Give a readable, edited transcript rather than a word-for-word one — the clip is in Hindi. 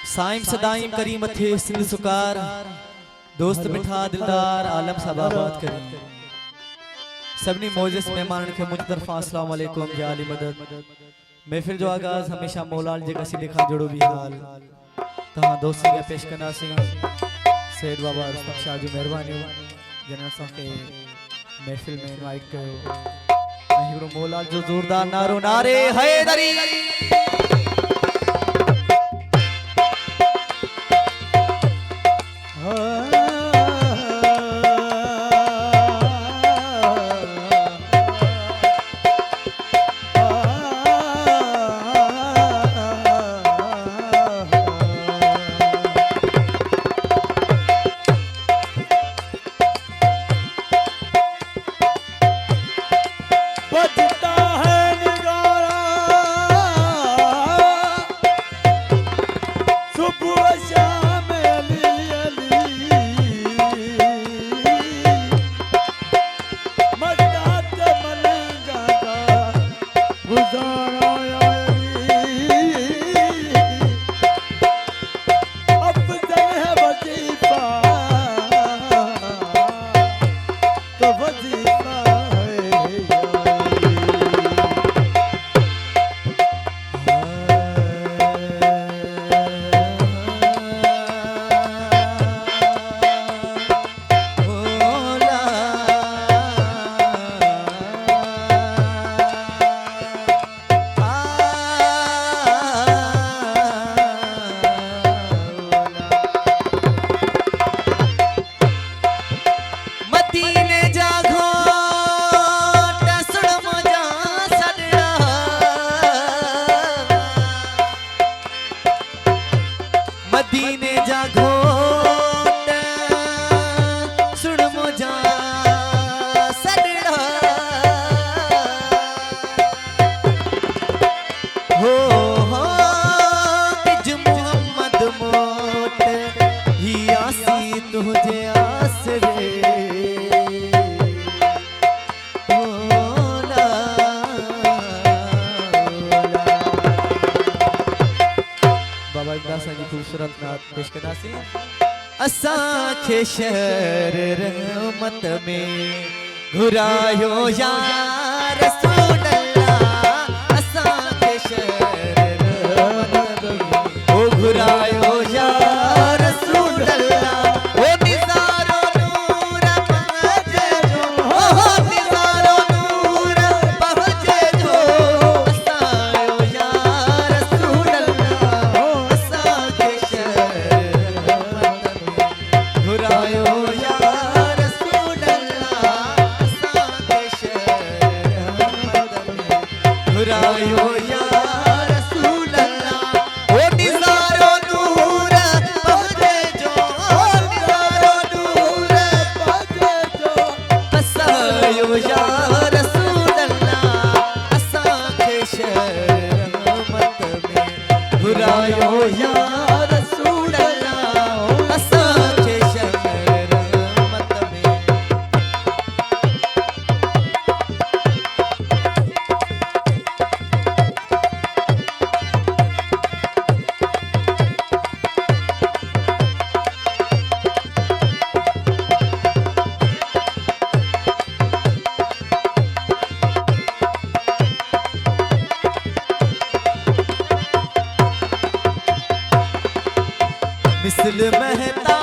साइम सदाइम करी मथे सिंध सुकार दोस्त मिठा दिलदार आलम साहब आबाद करी सबनी मोजिस मेहमान के मुझ तरफा अस्सलाम वालेकुम जाली मदद महफिल जो आगाज हमेशा मौलाल जगह से लिखा जोड़ो भी हाल तहां दोस्ती में पेश करना सिंह सैयद बाबा रुस्तम शाह जी मेहरबानी जना के महफिल में इनवाइट कयो अहिरो मौलाल जो जोरदार नारो नारे हैदरी मदीने जागो सुन मुझा सदड़ा हो तिज मोहम्मद मोट ही आसी तुझे आसरे जी खूबसूरत नात पेश करना असा खे शहर रहमत में घुरायो या रसूल अल्लाह असा खे शहर रहमत में ओ घुरायो या रसूल अल्लाह ओ निज़ारो नूर पहुंचे जो ओ निज़ारो नूर पहुंचे जो असायो या रसूल अल्लाह घुरायो या रसूल अल्लाह ओ निज़ारो नूर पहुंचे जो निज़ारो नूर पहुंचे जो असायो या रसूल अल्लाह असा के शहमत में घुरायो या रसूल अल्लाह असा मिसल महता